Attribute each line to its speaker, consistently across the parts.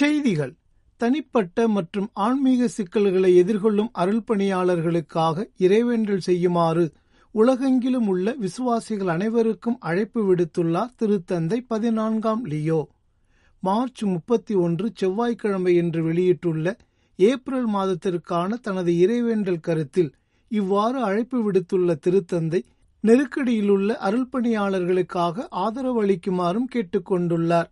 Speaker 1: செய்திகள். தனிப்பட்ட மற்றும் ஆன்மீக சிக்கல்களை எதிர்கொள்ளும் அருள்பணியாளர்களுக்காக இறைவேண்டல் செய்யுமாறு உலகெங்கிலும் உள்ள விசுவாசிகள் அனைவருக்கும் அழைப்பு விடுத்துள்ளார் திருத்தந்தை 14ஆம் லியோ. மார்ச் 31 செவ்வாய்க்கிழமை என்று வெளியிட்டுள்ள ஏப்ரல் மாதத்திற்கான தனது இறைவேண்டல் கருத்தில் இவ்வாறு அழைப்பு விடுத்துள்ள திருத்தந்தை நெருக்கடியிலுள்ள அருள்பணியாளர்களுக்காக ஆதரவு அளிக்குமாறும் கேட்டுக்கொண்டுள்ளார்.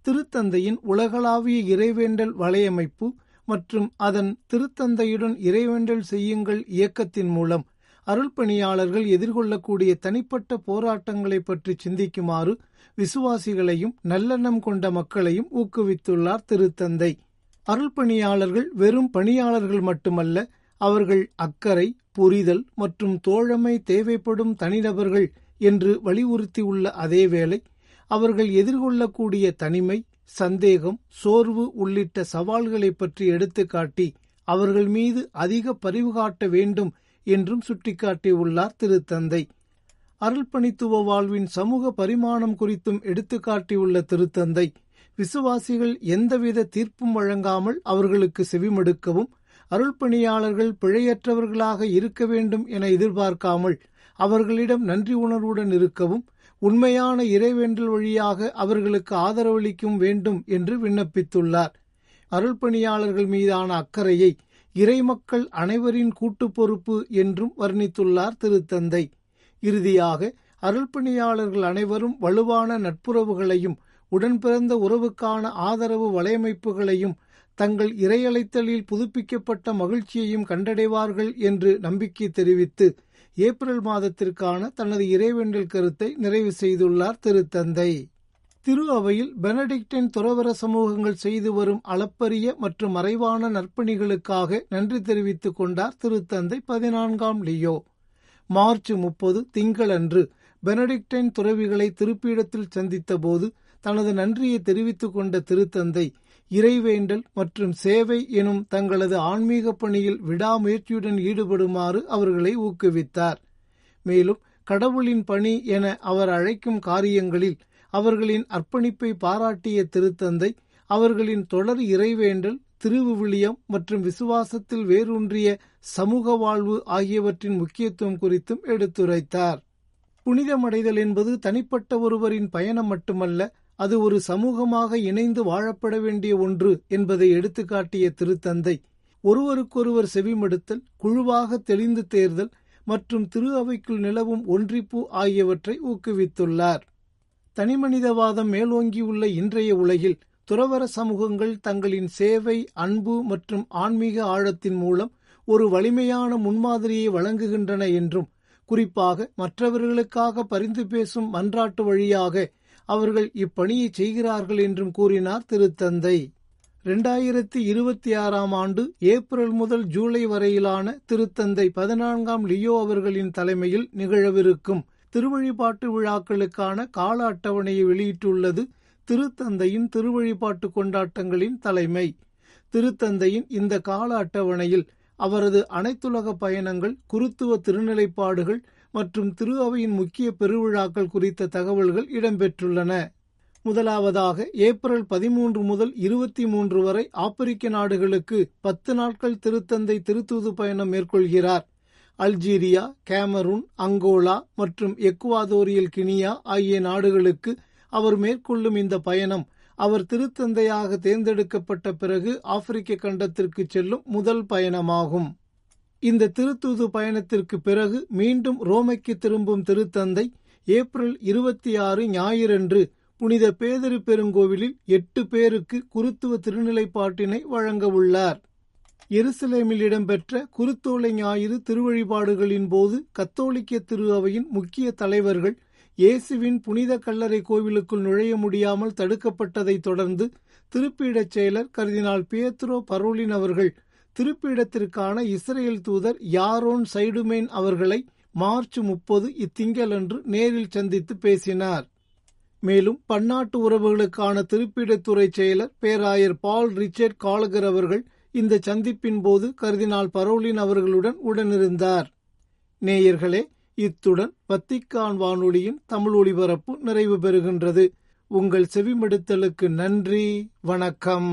Speaker 1: திருத்தந்தையின் உலகளாவிய இறைவேண்டல் வலையமைப்பு மற்றும் அதன் திருத்தந்தையுடன் இறைவேண்டல் செய்யுங்கள் இயக்கத்தின் மூலம் அருள்பணியாளர்கள் எதிர்கொள்ளக்கூடிய தனிப்பட்ட போராட்டங்களை பற்றி சிந்திக்குமாறு விசுவாசிகளையும் நல்லெண்ணம் கொண்ட மக்களையும் ஊக்குவித்துள்ளார் திருத்தந்தை. அருள்பணியாளர்கள் வெறும் பணியாளர்கள் மட்டுமல்ல, அவர்கள் அக்கறை, புரிதல் மற்றும் தோழமை தேவைப்படும் தனிநபர்கள் என்று வலியுறுத்தியுள்ள அதேவேளை அவர்கள் எதிர்கொள்ளக்கூடிய தனிமை, சந்தேகம், சோர்வு உள்ளிட்ட சவால்களை பற்றி எடுத்துக்காட்டி அவர்கள் மீது அதிக பரிவு காட்ட வேண்டும் என்றும் சுட்டிக்காட்டியுள்ளார் திருத்தந்தை. அருள்பணித்துவ வாழ்வின் சமூக பரிமாணம் குறித்தும் எடுத்துக்காட்டியுள்ள திருத்தந்தை விசுவாசிகள் எந்தவித தீர்ப்பும் வழங்காமல் அவர்களுக்கு செவிமடுக்கவும், அருள்பணியாளர்கள் பிழையற்றவர்களாக இருக்க வேண்டும் என எதிர்பார்க்காமல் அவர்களிடம் நன்றி உணர்வுடன் இருக்கவும், உண்மையான இறைவேண்டல் வழியாக அவர்களுக்கு ஆதரவளிக்கும் வேண்டும் என்று விண்ணப்பித்துள்ளார். அருள்பணியாளர்கள் மீதான அக்கறையை இறைமக்கள் அனைவரின் கூட்டு பொறுப்பு என்றும் வர்ணித்துள்ளார் திருத்தந்தை. இறுதியாக அருள்பணியாளர்கள் அனைவரும் வலுவான நட்புறவுகளையும் உடன்பிறந்த உறவுக்கான ஆதரவு வலையமைப்புகளையும் தங்கள் இறையழைத்தலில் புதுப்பிக்கப்பட்ட மகிழ்ச்சியையும் கண்டடைவார்கள் என்று நம்பிக்கை தெரிவித்து ஏப்ரல் மாதத்திற்கான தனது இறைவேண்டல் கருத்தை நிறைவு செய்துள்ளார் திருத்தந்தை. திரு அவையில் பெனடிக்டின் துறவற சமூகங்கள் செய்து வரும் அளப்பரிய மற்றும் மறைவான நற்பணிகளுக்காக நன்றி தெரிவித்துக் கொண்டார் திருத்தந்தை 14ஆம் லியோ. மார்ச் 30 திங்களன்று பெனடிக்டின் துறவிகளை திருப்பீடத்தில் சந்தித்த போது தனது நன்றியை தெரிவித்துக் கொண்ட திருத்தந்தை இறைவேண்டல் மற்றும் சேவை எனும் தங்களது ஆன்மீக பணியில் விடாமுயற்சியுடன் ஈடுபடுமாறு அவர்களை ஊக்குவித்தார். மேலும் கடவுளின் பணி என அவர் அழைக்கும் காரியங்களில் அவர்களின் அர்ப்பணிப்பை பாராட்டிய திருத்தந்தை அவர்களின் தொடர் இறைவேண்டல், திருவிவிலியம் மற்றும் விசுவாசத்தில் வேரூன்றிய சமூக வாழ்வு ஆகியவற்றின் முக்கியத்துவம் குறித்தும் எடுத்துரைத்தார். புனிதமடைதல் என்பது தனிப்பட்ட ஒருவரின் பயணம் மட்டுமல்ல, அது ஒரு சமூகமாக இணைந்து வாழப்பட வேண்டிய ஒன்று என்பதை எடுத்துக்காட்டிய திருத்தந்தை ஒருவருக்கொருவர் செவிமடுத்தல், குழுவாக தெளிந்து தேர்தல் மற்றும் திரு அவைக்குள் நிலவும் ஒன்றிப்பு ஆகியவற்றை ஊக்குவித்துள்ளார். தனிமனிதவாதம் மேலோங்கியுள்ள இன்றைய உலகில் துறவற சமூகங்கள் தங்களின் சேவை, அன்பு மற்றும் ஆன்மீக ஆழத்தின் மூலம் ஒரு வலிமையான முன்மாதிரியை வழங்குகின்றன என்றும், குறிப்பாக மற்றவர்களுக்காக பரிந்து பேசும் மன்றாட்டு வழியாக அவர்கள் இப்பணியை செய்கிறார்கள் என்றும் கூறினார் திருத்தந்தை. 2026ஆம் ஆண்டு ஏப்ரல் முதல் ஜூலை வரையிலான திருத்தந்தை 14ஆம் லியோ அவர்களின் தலைமையில் நிகழவிருக்கும் திருவழிபாட்டு விழாக்களுக்கான கால அட்டவணையை வெளியிட்டுள்ளது திருத்தந்தையின் திருவழிபாட்டு கொண்டாட்டங்களின் தலைமை. திருத்தந்தையின் இந்த கால அட்டவணையில் அவரது அனைத்துலக பயணங்கள், குருத்துவ திருநிலைப்பாடுகள் மற்றும் திரு அவையின் முக்கிய பெருவிழாக்கள் குறித்த தகவல்கள் இடம்பெற்றுள்ளன. முதலாவதாக ஏப்ரல் 13 முதல் 23 வரை ஆப்பிரிக்க நாடுகளுக்கு 10 நாட்கள் திருத்தந்தை திருத்தூது பயணம் மேற்கொள்கிறார். அல்ஜீரியா, கேமரூன், அங்கோலா மற்றும் எக்குவாதோரியல் கினியா ஆகிய நாடுகளுக்கு அவர் மேற்கொள்ளும் இந்த பயணம் அவர் திருத்தந்தையாக தேர்ந்தெடுக்கப்பட்ட பிறகு ஆப்பிரிக்க கண்டத்திற்கு செல்லும் முதல் பயணமாகும். இந்த திருத்தூது பயணத்திற்கு பிறகு மீண்டும் ரோமைக்கு திரும்பும் திருத்தந்தை ஏப்ரல் 26 ஞாயிறன்று புனித பேதுரு பெருங்கோவிலில் 8 பேருக்கு குருத்துவ திருநிலைப்பாட்டினை வழங்கவுள்ளார். எருசலேமில் இடம்பெற்ற குருத்தோலை ஞாயிறு திருவழிபாடுகளின் போது கத்தோலிக்க திரு அவையின் முக்கிய தலைவர்கள் இயேசுவின் புனித கல்லறை கோவிலுக்குள் நுழைய முடியாமல் தடுக்கப்பட்டதைத் தொடர்ந்து திருப்பீடச் செயலர் கர்தினால் பியத்ரோ பரோலின் அவர்கள் திருப்பீடத்திற்கான இஸ்ரேல் தூதர் யாரோன் சைடுமேன் அவர்களை மார்ச் 30 இத்திங்களன்று நேரில் சந்தித்து பேசினார். மேலும் பன்னாட்டு உறவுகளுக்கான திருப்பீடத்துறை செயலர் பேராயர் பால் ரிச்சர்ட் காலகர் அவர்கள் இந்த சந்திப்பின் போது கர்தினால் பரோலின் அவர்களுடன் உடனிருந்தார். நேயர்களே, இத்துடன் வத்திக்கான் வானொலியின் தமிழ் ஒலிபரப்பு நிறைவு பெறுகின்றது. உங்கள் செவிமடுத்தலுக்கு நன்றி. வணக்கம்.